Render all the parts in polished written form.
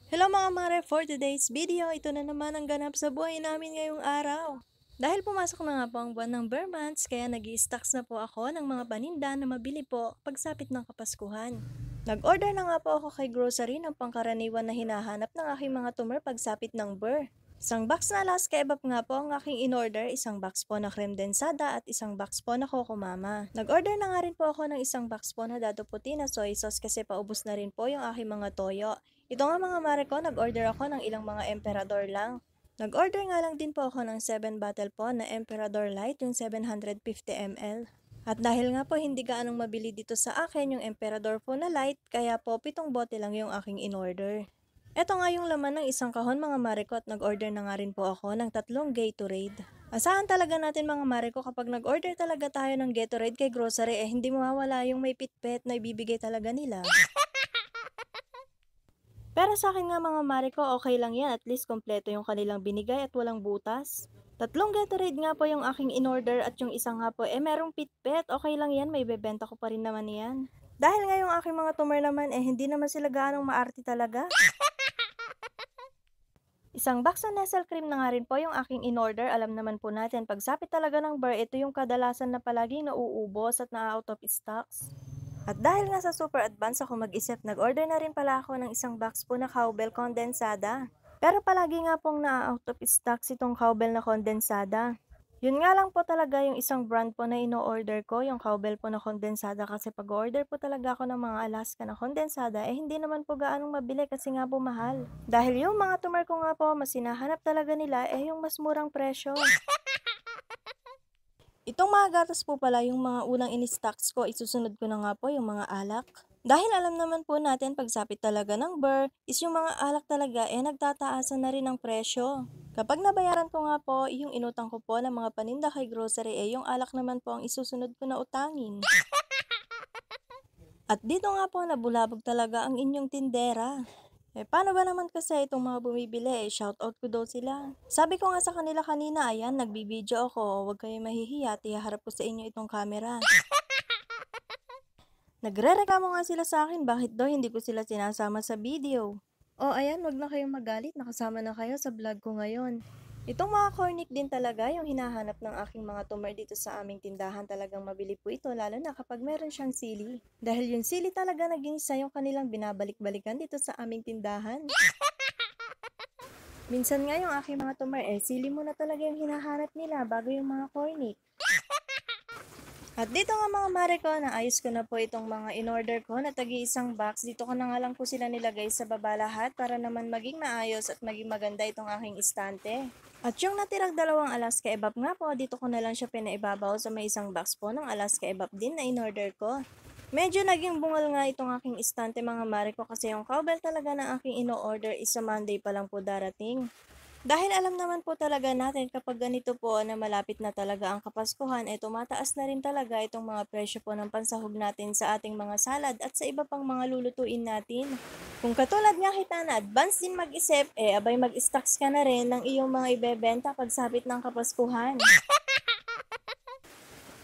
Hello mga mare, for today's video, ito na naman ang ganap sa buhay namin ngayong araw. Dahil pumasok na nga po ang buwan ng Burr months, kaya nag-i-stocks na po ako ng mga paninda na mabili po pagsapit ng Kapaskuhan. Nag-order na nga po ako kay grocery ng pangkaraniwan na hinahanap ng aking mga tumer pagsapit ng Burr. Isang box na Alaska Kebab nga po ang aking in-order, isang box po na creme densada at isang box po na Coco Mama. Nag-order na nga rin po ako ng isang box po na Dado Puti na soy sauce kasi paubos na rin po yung aking mga toyo. Ito nga mga mare ko, nag-order ako ng ilang mga emperador lang. Nag-order nga lang din po ako ng 7 bottle po na Emperador Light, yung 750 ml. At dahil nga po hindi gaanong mabili dito sa akin yung Emperador po na light, kaya po 7 bote lang yung aking in-order. Ito nga yung laman ng isang kahon mga mare ko at nag-order na nga rin po ako ng 3 Gatorade. Asahan talaga natin mga mare ko kapag nag-order talaga tayo ng Gatorade kay grocery hindi mawawala yung may pitpet na ibibigay talaga nila. Pero sa akin nga mga mare ko, okay lang yan. At least kompleto yung kanilang binigay at walang butas. 3 Gatorade nga po yung aking in-order at yung isang nga po, merong pitpet. Okay lang yan, may bebenta ko pa rin naman yan. Dahil nga yung aking mga tumer naman, hindi naman sila gaanong maarte talaga. Isang box na Nestle cream na nga rin po yung aking in-order. Alam naman po natin, pagsapit talaga ng bar, ito yung kadalasan na palaging nauubos at na-out of stocks. At dahil nga sa super advance ako mag-isip, nag-order na rin pala ako ng isang box po na cowbell kondensada. Pero palagi nga pong na-out of stocks itong cowbell na kondensada. Yun nga lang po talaga yung isang brand po na ino-order ko, yung cowbell po na kondensada kasi pag-order po talaga ako ng mga Alaska na kondensada, hindi naman po gaanong mabili kasi nga po mahal. Dahil yung mga tumer ko nga po, mas hinahanap talaga nila yung mas murang presyo. Itong mga gatas po pala yung mga unang in-stocks ko, isusunod ko na nga po yung mga alak. Dahil alam naman po natin pagsapit talaga ng Burr is yung mga alak talaga nagtataasan na rin ang presyo. Kapag nabayaran ko nga po yung inutang ko po ng mga paninda kay grocery yung alak naman po ang isusunod ko na utangin. At dito nga po nabulabog talaga ang inyong tindera. Paano ba naman kasi itong mga bumibili? Shoutout ko daw sila. Sabi ko nga sa kanila kanina, ayan, nagbibideo ako. Huwag kayong mahihiya, tiharap ko sa inyo itong camera. Nagrereklamo nga sila sa akin, bakit daw hindi ko sila sinasama sa video. Ayan, wag na kayong magalit, nakasama na kayo sa vlog ko ngayon. Itong mga cornic din talaga yung hinahanap ng aking mga tumer dito sa aming tindahan. Talagang mabili po ito, lalo na kapag meron siyang sili. Dahil yung sili talaga naging isa yung kanilang binabalik-balikan dito sa aming tindahan. Minsan nga yung aking mga tumer, sili muna talaga yung hinahanap nila bago yung mga cornic. At dito nga mga mare ko, naayos ko na po itong mga in-order ko na tagi-isang box. Dito ko na nga lang po sila nilagay sa baba lahat para naman maging maayos at maging maganda itong aking istante. At yung natirang 2 Alaska Kebab nga po, dito ko na lang siya pinaibabaw sa may isang box po ng Alaska Kebab din na in-order ko. Medyo naging bungal nga itong aking istante mga mare ko kasi yung cowbell talaga na aking ino-order is sa Monday pa lang po darating. Dahil alam naman po talaga natin kapag ganito po na malapit na talaga ang Kapaskuhan, tumataas na rin talaga itong mga presyo po ng pansahog natin sa ating mga salad at sa iba pang mga lulutuin natin. Kung katulad nga kita na advance din mag-isip, abay mag-stocks ka na rin ng iyong mga ibebenta pagsapit ng Kapaskuhan.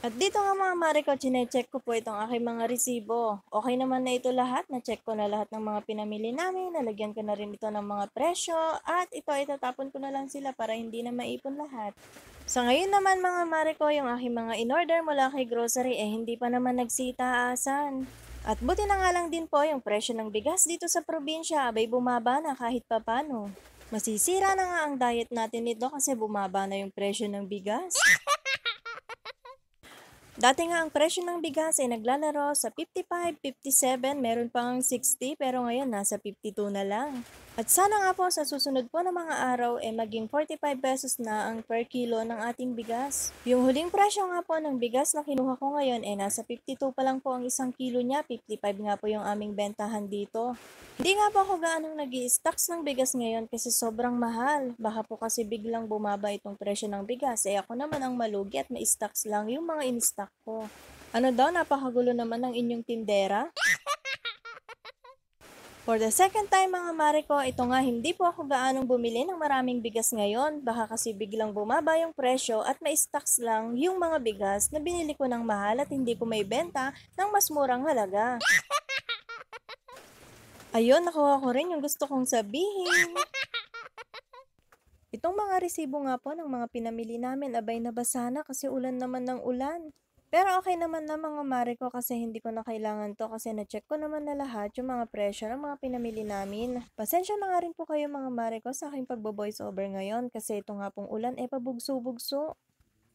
At dito nga mga mare ko, chinecheck ko po itong aking mga resibo. Okay naman na ito lahat, na-check ko na lahat ng mga pinamili namin, nalagyan ko na rin ito ng mga presyo, at ito itatapon ko na lang sila para hindi na maipon lahat. Sa ngayon naman mga mare ko, yung aking mga in-order mula kay grocery hindi pa naman nagsitaasan. At buti na nga lang din po yung presyo ng bigas dito sa probinsya, abay bumaba na kahit papano. Masisira na nga ang diet natin nito kasi bumaba na yung presyo ng bigas. Dati nga ang presyo ng bigas naglalaro sa 55, 57, meron pang 60 pero ngayon nasa 52 na lang. At sana nga po sa susunod po na mga araw maging 45 pesos na ang per kilo ng ating bigas. Yung huling presyo nga po ng bigas na kinuha ko ngayon nasa 52 pa lang po ang isang kilo niya, 55 nga po yung aming bentahan dito. Hindi nga po ako gaanong nag-i-stocks ng bigas ngayon kasi sobrang mahal. Baka po kasi biglang bumaba itong presyo ng bigas ako naman ang malugi at ma-stocks lang yung mga in-stock ko. Ano daw, napakagulo naman ng inyong tindera? For the second time mga mare ko, ito nga hindi po ako gaanong bumili ng maraming bigas ngayon. Baka kasi biglang bumaba yung presyo at may stocks lang yung mga bigas na binili ko ng mahal at hindi ko may benta ng mas murang halaga. Ayun, nakuha ko rin yung gusto kong sabihin. Itong mga resibo nga po ng mga pinamili namin abay nabasa na kasi ulan naman ng ulan. Pero okay naman na mga mare ko kasi hindi ko na kailangan to kasi na-check ko naman na lahat yung mga presyo ng mga pinamili namin. Pasensya na nga rin po kayo mga mare ko sa aking pagbo-voice over ngayon kasi ito nga pong ulan pabugso-bugso.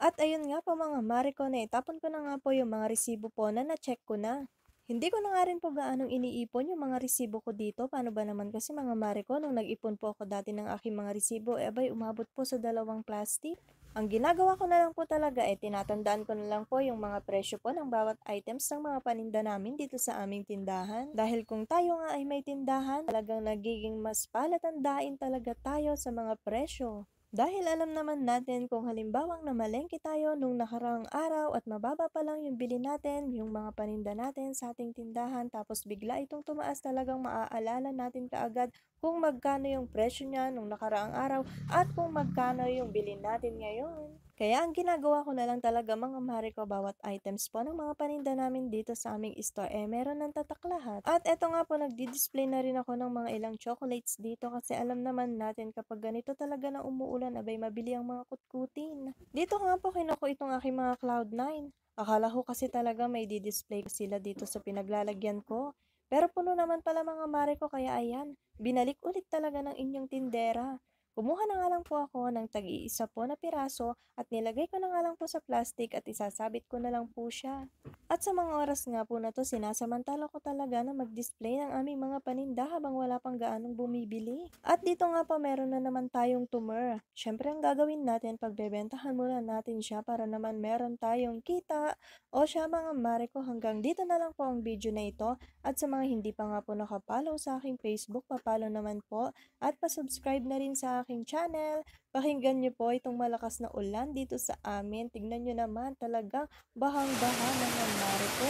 At ayun nga po mga mare ko, naitapon ko na nga po yung mga resibo po na na-check ko na. Hindi ko na nga rin po gaanong iniipon yung mga resibo ko dito. Paano ba naman kasi mga mare ko, nung nag-ipon po ako dati ng aking mga resibo, abay umabot po sa 2 plastic. Ang ginagawa ko na lang po talaga tinatandaan ko na lang po yung mga presyo po ng bawat items ng mga paninda namin dito sa aming tindahan. Dahil kung tayo nga ay may tindahan, talagang nagiging mas palatandain talaga tayo sa mga presyo. Dahil alam naman natin kung halimbawang namalengke tayo nung nakaraang araw at mababa pa lang yung bili natin, yung mga paninda natin sa ating tindahan, tapos bigla itong tumaas, talagang maaalala natin kaagad kung magkano yung presyo niya nung nakaraang araw at kung magkano yung bili natin ngayon. Kaya ang ginagawa ko na lang talaga mga mare ko, bawat items po ng mga paninda namin dito sa aming store meron ng tatak lahat. At eto nga po, nagdi-display na rin ako ng mga ilang chocolates dito kasi alam naman natin kapag ganito talaga na umuulan abay mabili ang mga kutkutin. Dito nga po kinuko itong aking mga Cloud9. Akala ko kasi talaga may di-display sila dito sa pinaglalagyan ko. Pero puno naman pala mga mare ko, kaya ayan, binalik ulit talaga ng inyong tindera. Kumuha na nga lang po ako ng tag-iisa po na piraso at nilagay ko na nga lang po sa plastic at isasabit ko na lang po siya. At sa mga oras nga po na to, sinasamantala ko talaga na mag-display ng aming mga paninda habang wala pang gaanong bumibili. At dito nga pa meron na naman tayong tumer. Syempre ang gagawin natin, pagbebentahan muna natin siya para naman meron tayong kita. O siya mga mare ko, hanggang dito na lang po ang video na ito. At sa mga hindi pa nga po nakapollow sa aking Facebook, papalo naman po at pasubscribe na rin sa aking channel. Pakinggan nyo po itong malakas na ulan dito sa amin. Tignan nyo naman, talagang bahang-baha ng nangyari po.